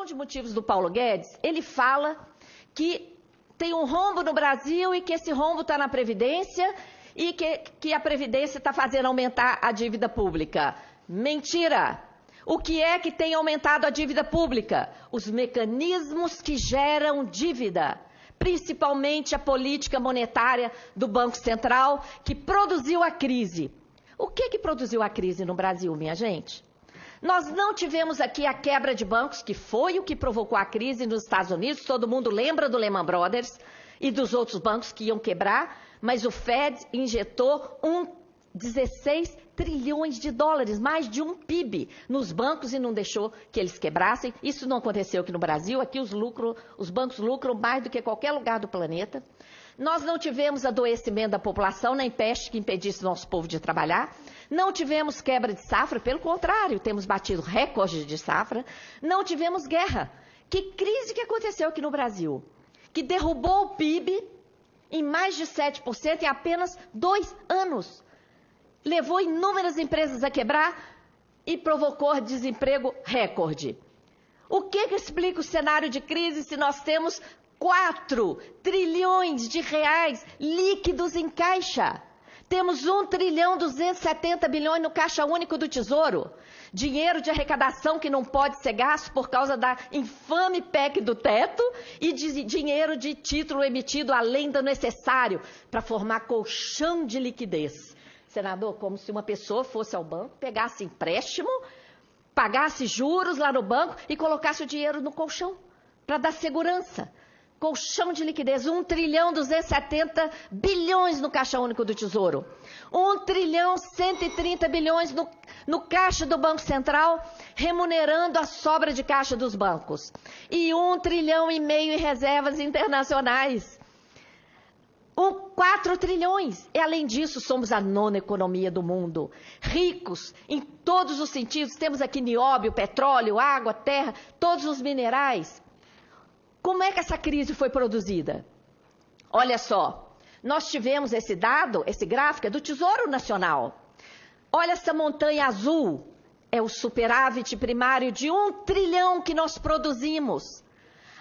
exposição de motivos do Paulo Guedes, ele fala que tem um rombo no Brasil e que esse rombo está na Previdência e que a Previdência está fazendo aumentar a dívida pública. Mentira! O que é que tem aumentado a dívida pública? Os mecanismos que geram dívida, principalmente a política monetária do Banco Central, que produziu a crise. O que produziu a crise no Brasil, minha gente? Nós não tivemos aqui a quebra de bancos, que foi o que provocou a crise nos Estados Unidos. Todo mundo lembra do Lehman Brothers e dos outros bancos que iam quebrar, mas o Fed injetou 16 trilhões de dólares, mais de um PIB, nos bancos e não deixou que eles quebrassem. Isso não aconteceu aqui no Brasil. Aqui os bancos lucram mais do que qualquer lugar do planeta. Nós não tivemos adoecimento da população, nem peste que impedisse o nosso povo de trabalhar. Não tivemos quebra de safra, pelo contrário, temos batido recordes de safra. Não tivemos guerra. Que crise que aconteceu aqui no Brasil? Que derrubou o PIB em mais de 7% em apenas 2 anos. Levou inúmeras empresas a quebrar e provocou desemprego recorde. O que explica o cenário de crise se nós temos 4 trilhões de reais líquidos em caixa? Temos 1,270 bilhões no Caixa Único do Tesouro. Dinheiro de arrecadação que não pode ser gasto por causa da infame PEC do teto e de dinheiro de título emitido além do necessário para formar colchão de liquidez. Senador, como se uma pessoa fosse ao banco, pegasse empréstimo, pagasse juros lá no banco e colocasse o dinheiro no colchão para dar segurança. Colchão de liquidez, 1,270 bilhões no Caixa Único do Tesouro. 1,130 bilhões no caixa do Banco Central, remunerando a sobra de caixa dos bancos. E 1,5 trilhão em reservas internacionais. 4 trilhões. E, além disso, somos a 9ª economia do mundo. Ricos em todos os sentidos. Temos aqui nióbio, petróleo, água, terra, todos os minerais. Como é que essa crise foi produzida? Olha só, nós tivemos esse dado, esse gráfico é do Tesouro Nacional. Olha essa montanha azul, é o superávit primário de 1 trilhão que nós produzimos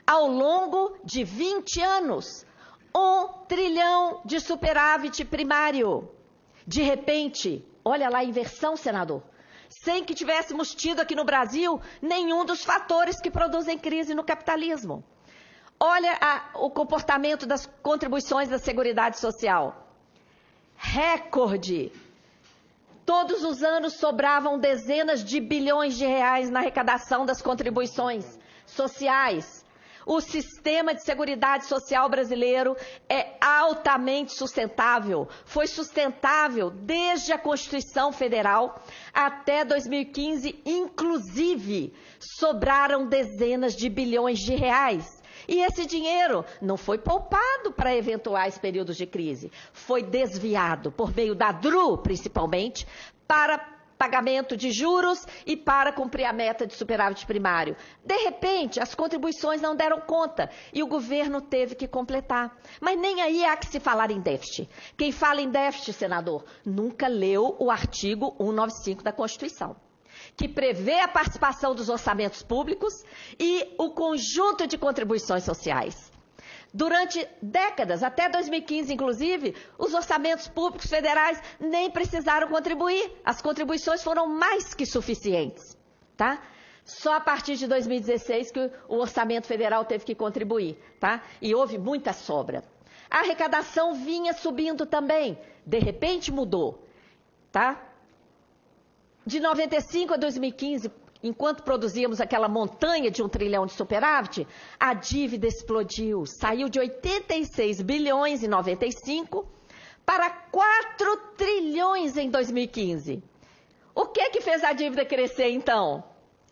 ao longo de 20 anos. 1 trilhão de superávit primário. De repente, olha lá a inversão, senador. Sem que tivéssemos tido aqui no Brasil nenhum dos fatores que produzem crise no capitalismo. Olha o comportamento das contribuições da Seguridade Social. Recorde. Todos os anos sobravam dezenas de bilhões de reais na arrecadação das contribuições sociais. O sistema de seguridade social brasileiro é altamente sustentável. Foi sustentável desde a Constituição Federal até 2015, inclusive sobraram dezenas de bilhões de reais. E esse dinheiro não foi poupado para eventuais períodos de crise, foi desviado por meio da DRU, principalmente, para pagamento de juros e para cumprir a meta de superávit primário. De repente, as contribuições não deram conta e o governo teve que completar. Mas nem aí há que se falar em déficit. Quem fala em déficit, senador, nunca leu o artigo 195 da Constituição, que prevê a participação dos orçamentos públicos e o conjunto de contribuições sociais. Durante décadas, até 2015 inclusive, os orçamentos públicos federais nem precisaram contribuir. As contribuições foram mais que suficientes, tá? Só a partir de 2016 que o orçamento federal teve que contribuir, tá? E houve muita sobra. A arrecadação vinha subindo também, de repente mudou, tá? De 95 a 2015, enquanto produzíamos aquela montanha de 1 trilhão de superávit, a dívida explodiu, saiu de 86 bilhões em 95 para 4 trilhões em 2015. O que fez a dívida crescer, então?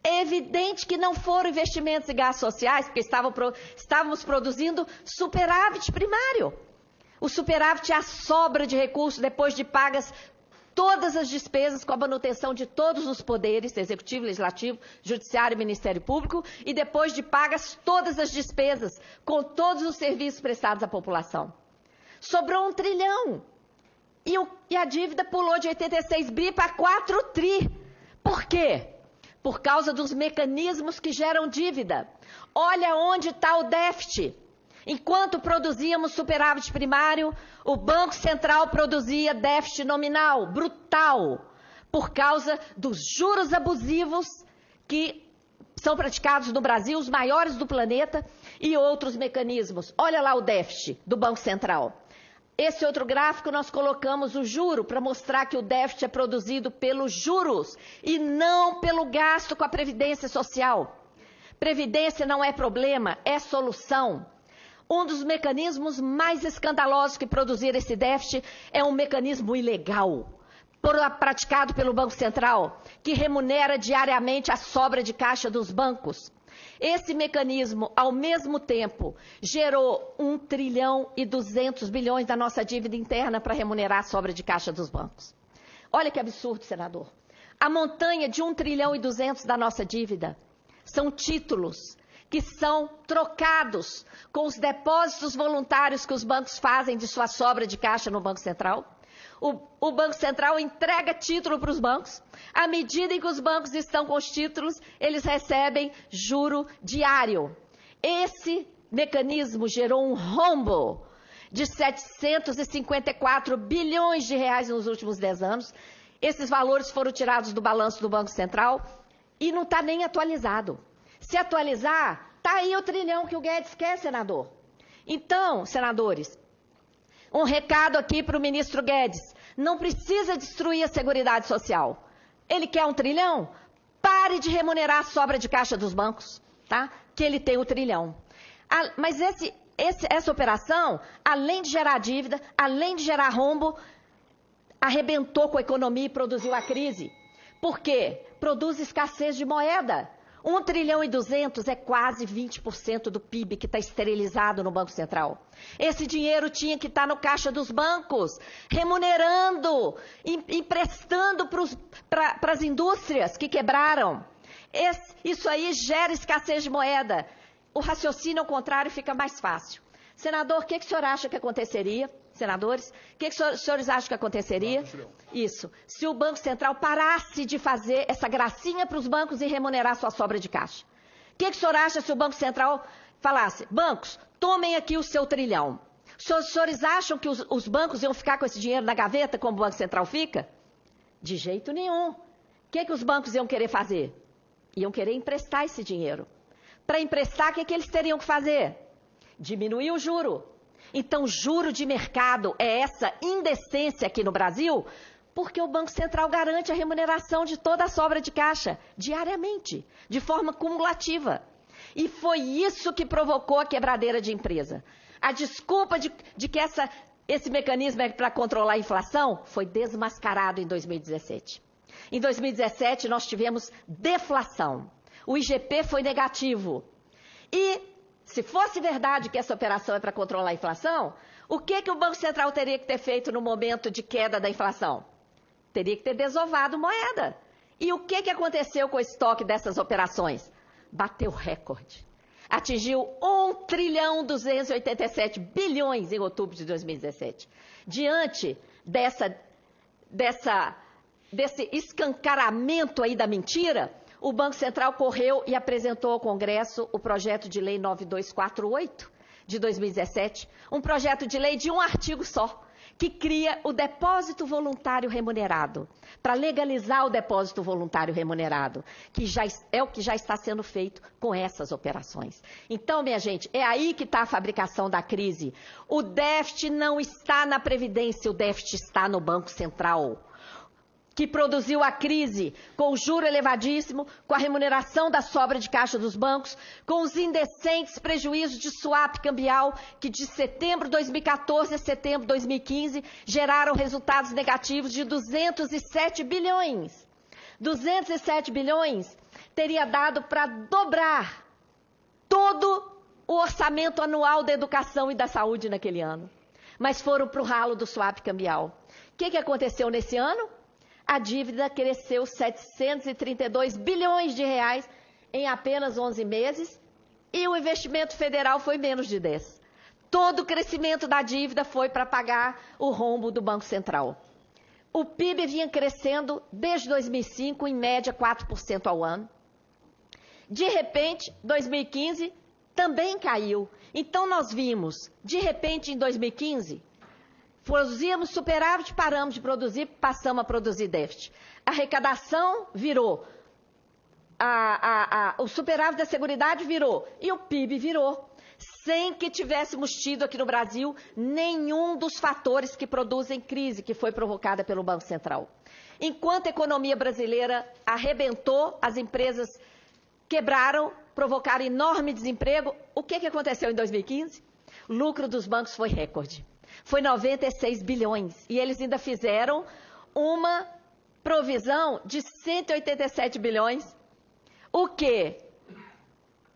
É evidente que não foram investimentos e gastos sociais, porque estávamos produzindo superávit primário. O superávit é a sobra de recursos depois de pagas todas as despesas com a manutenção de todos os poderes, executivo, legislativo, judiciário e Ministério Público, e depois de pagas todas as despesas com todos os serviços prestados à população. Sobrou 1 trilhão. E a dívida pulou de 86 bi para 4 tri. Por quê? por causa dos mecanismos que geram dívida. Olha onde está o déficit. Enquanto produzíamos superávit primário, o Banco Central produzia déficit nominal, brutal, por causa dos juros abusivos que são praticados no Brasil, os maiores do planeta, e outros mecanismos. Olha lá o déficit do Banco Central. Esse outro gráfico nós colocamos o juro para mostrar que o déficit é produzido pelos juros e não pelo gasto com a Previdência Social. Previdência não é problema, é solução. Um dos mecanismos mais escandalosos que produziram esse déficit é um mecanismo ilegal, praticado pelo Banco Central, que remunera diariamente a sobra de caixa dos bancos. Esse mecanismo, ao mesmo tempo, gerou 1 trilhão e 200 bilhões da nossa dívida interna para remunerar a sobra de caixa dos bancos. Olha que absurdo, senador. A montanha de 1 trilhão e 200 da nossa dívida são títulos que são trocados com os depósitos voluntários que os bancos fazem de sua sobra de caixa no Banco Central. O Banco Central entrega título para os bancos. À medida em que os bancos estão com os títulos, eles recebem juro diário. Esse mecanismo gerou um rombo de 754 bilhões de reais nos últimos 10 anos. Esses valores foram tirados do balanço do Banco Central e não está nem atualizado. Se atualizar, está aí o trilhão que o Guedes quer, senador. Então, senadores, um recado aqui para o ministro Guedes. Não precisa destruir a Seguridade Social. Ele quer 1 trilhão? Pare de remunerar a sobra de caixa dos bancos, tá? Que ele tem o trilhão. Mas essa operação, além de gerar dívida, além de gerar rombo, arrebentou com a economia e produziu a crise. Por quê? Produz escassez de moeda. 1 trilhão e 200 é quase 20% do PIB que está esterilizado no Banco Central. Esse dinheiro tinha que estar no caixa dos bancos, remunerando, emprestando para as indústrias que quebraram. Isso aí gera escassez de moeda. O raciocínio ao contrário fica mais fácil. Senador, o que o senhor acha que aconteceria? Senadores, o que os senhores acham que aconteceria? Isso. Se o Banco Central parasse de fazer essa gracinha para os bancos e remunerar sua sobra de caixa. O que o senhor acha se o Banco Central falasse, bancos, tomem aqui o seu trilhão. Os senhores acham que os bancos iam ficar com esse dinheiro na gaveta como o Banco Central fica? De jeito nenhum. O que os bancos iam querer fazer? Iam querer emprestar esse dinheiro. Para emprestar, o que eles teriam que fazer? Diminuir o juro. Então, juro de mercado é essa indecência aqui no Brasil, porque o Banco Central garante a remuneração de toda a sobra de caixa, diariamente, de forma cumulativa. E foi isso que provocou a quebradeira de empresa. A desculpa de que esse mecanismo é para controlar a inflação foi desmascarado em 2017. Em 2017, nós tivemos deflação. O IGP foi negativo. E se fosse verdade que essa operação é para controlar a inflação, o que o Banco Central teria que ter feito no momento de queda da inflação? Teria que ter desovado moeda. E o que aconteceu com o estoque dessas operações? Bateu recorde. Atingiu 1 trilhão 287 bilhões em outubro de 2017. Diante desse escancaramento aí da mentira, o Banco Central correu e apresentou ao Congresso o projeto de lei 9248 de 2017, um projeto de lei de um artigo só, que cria o depósito voluntário remunerado, para legalizar o depósito voluntário remunerado, que é o que já está sendo feito com essas operações. Então, minha gente, é aí que está a fabricação da crise. O déficit não está na Previdência, o déficit está no Banco Central, que produziu a crise com o juro elevadíssimo, com a remuneração da sobra de caixa dos bancos, com os indecentes prejuízos de swap cambial, que de setembro de 2014 a setembro de 2015 geraram resultados negativos de 207 bilhões. 207 bilhões teria dado para dobrar todo o orçamento anual da educação e da saúde naquele ano. Mas foram para o ralo do swap cambial. O que aconteceu nesse ano? A dívida cresceu 732 bilhões de reais em apenas 11 meses e o investimento federal foi menos de 10. Todo o crescimento da dívida foi para pagar o rombo do Banco Central. O PIB vinha crescendo desde 2005, em média 4% ao ano. De repente, 2015 também caiu. Então, nós vimos, de repente, em 2015, produzíamos superávit, paramos de produzir, passamos a produzir déficit. A arrecadação virou, o superávit da Seguridade virou e o PIB virou, sem que tivéssemos tido aqui no Brasil nenhum dos fatores que produzem crise que foi provocada pelo Banco Central. Enquanto a economia brasileira arrebentou, as empresas quebraram, provocaram enorme desemprego, o que aconteceu em 2015? O lucro dos bancos foi recorde. Foi 96 bilhões. E eles ainda fizeram uma provisão de 187 bilhões. O que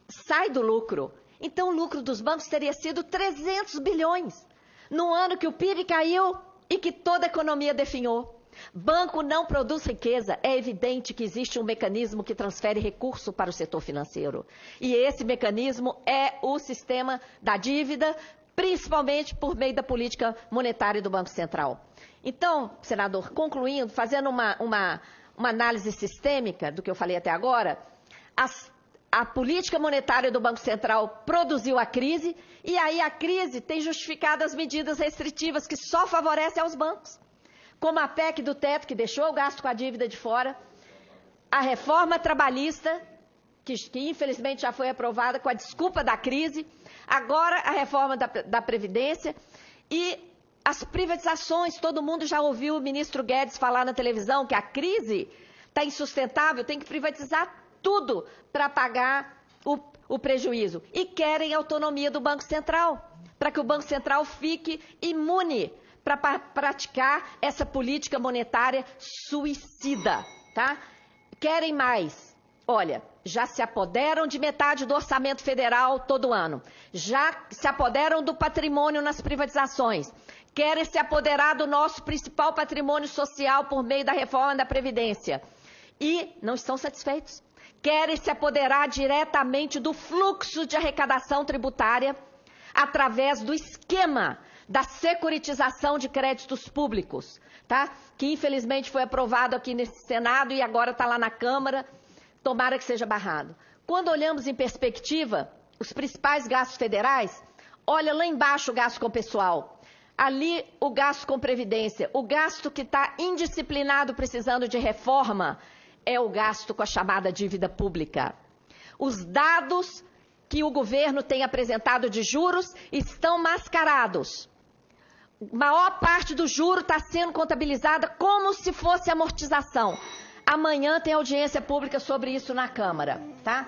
sai do lucro. Então, o lucro dos bancos teria sido 300 bilhões. No ano que o PIB caiu e que toda a economia definhou. Banco não produz riqueza. É evidente que existe um mecanismo que transfere recurso para o setor financeiro. E esse mecanismo é o sistema da dívida, principalmente por meio da política monetária do Banco Central. Então, senador, concluindo, fazendo uma análise sistêmica do que eu falei até agora, a política monetária do Banco Central produziu a crise e aí a crise tem justificado as medidas restritivas que só favorecem aos bancos, como a PEC do teto, que deixou o gasto com a dívida de fora, a reforma trabalhista, que infelizmente já foi aprovada com a desculpa da crise, agora a reforma da Previdência e as privatizações. Todo mundo já ouviu o ministro Guedes falar na televisão que a crise está insustentável, tem que privatizar tudo para pagar o prejuízo. E querem autonomia do Banco Central, para que o Banco Central fique imune para praticar essa política monetária suicida, tá? Querem mais. Olha, já se apoderam de metade do orçamento federal todo ano. Já se apoderam do patrimônio nas privatizações. Querem se apoderar do nosso principal patrimônio social por meio da reforma da Previdência. E não estão satisfeitos. Querem se apoderar diretamente do fluxo de arrecadação tributária através do esquema da securitização de créditos públicos, tá? Que infelizmente foi aprovado aqui nesse Senado e agora está lá na Câmara. Tomara que seja barrado. Quando olhamos em perspectiva, os principais gastos federais, olha lá embaixo o gasto com pessoal, ali o gasto com previdência, o gasto que está indisciplinado precisando de reforma é o gasto com a chamada dívida pública. Os dados que o governo tem apresentado de juros estão mascarados. Maior parte do juro está sendo contabilizada como se fosse amortização. Amanhã tem audiência pública sobre isso na Câmara, tá?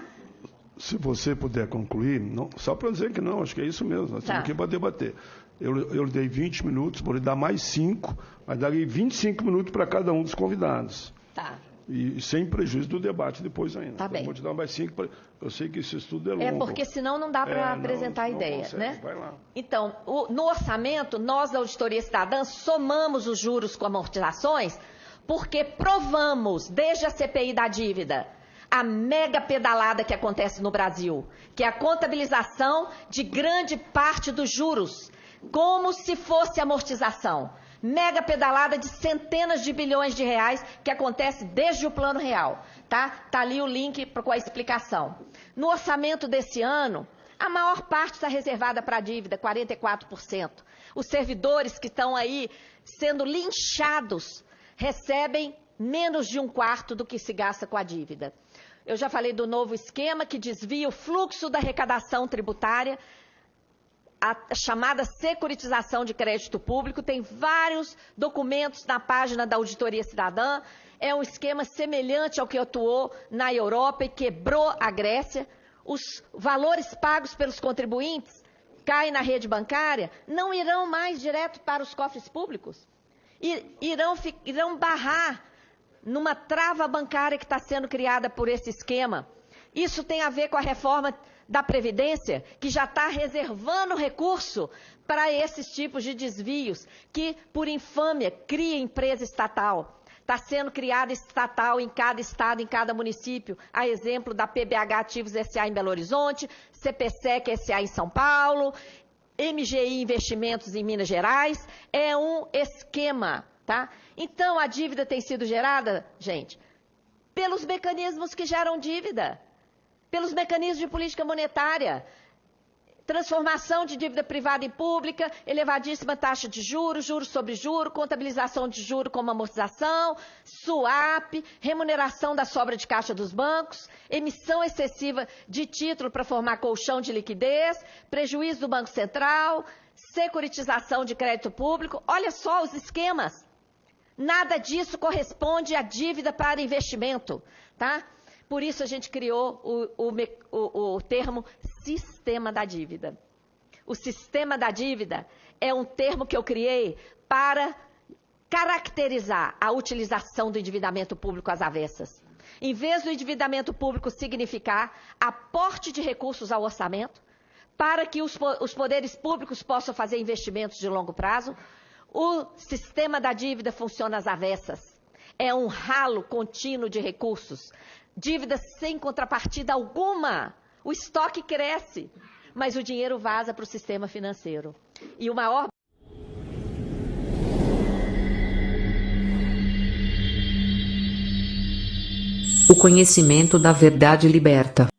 Se você puder concluir, não, só para dizer que não, acho que é isso mesmo, nós estamos aqui para debater. Eu dei 20 minutos, vou lhe dar mais 5, mas darei 25 minutos para cada um dos convidados. Tá. E sem prejuízo do debate depois ainda. Tá então, bem. vou te dar mais 5, eu sei que esse estudo é longo. É porque senão não dá para apresentar a ideia, consegue. né? Vai lá. Então, no orçamento, nós da Auditoria Cidadã somamos os juros com amortizações porque provamos, desde a CPI da dívida, a mega pedalada que acontece no Brasil, que é a contabilização de grande parte dos juros, como se fosse amortização. Mega pedalada de centenas de bilhões de reais que acontece desde o Plano Real, tá? Tá ali o link com a explicação. No orçamento desse ano, a maior parte está reservada para a dívida, 44%. Os servidores que estão aí sendo linchados recebem menos de 1/4 do que se gasta com a dívida. Eu já falei do novo esquema que desvia o fluxo da arrecadação tributária, a chamada securitização de crédito público. Tem vários documentos na página da Auditoria Cidadã. É um esquema semelhante ao que atuou na Europa e quebrou a Grécia. Os valores pagos pelos contribuintes caem na rede bancária, não irão mais direto para os cofres públicos. Irão barrar numa trava bancária que está sendo criada por esse esquema. Isso tem a ver com a reforma da Previdência, que já está reservando recurso para esses tipos de desvios, que, por infâmia, cria empresa estatal. Está sendo criada estatal em cada estado, em cada município, a exemplo da PBH Ativos S.A. em Belo Horizonte, CPSEC S.A. em São Paulo, MGI Investimentos em Minas Gerais. É um esquema, tá? Então, a dívida tem sido gerada, gente, pelos mecanismos que geram dívida. pelos mecanismos de política monetária. Transformação de dívida privada em pública, elevadíssima taxa de juros, juros sobre juros, contabilização de juros como amortização, swap, remuneração da sobra de caixa dos bancos, emissão excessiva de título para formar colchão de liquidez, prejuízo do Banco Central, securitização de crédito público. Olha só os esquemas. Nada disso corresponde à dívida para investimento, tá? Por isso a gente criou o termo sistema da dívida. O sistema da dívida é um termo que eu criei para caracterizar a utilização do endividamento público às avessas. Em vez do endividamento público significar aporte de recursos ao orçamento, para que os poderes públicos possam fazer investimentos de longo prazo, o sistema da dívida funciona às avessas. É um ralo contínuo de recursos. Dívida sem contrapartida alguma. O estoque cresce, mas o dinheiro vaza para o sistema financeiro. E o maior... O conhecimento da verdade liberta.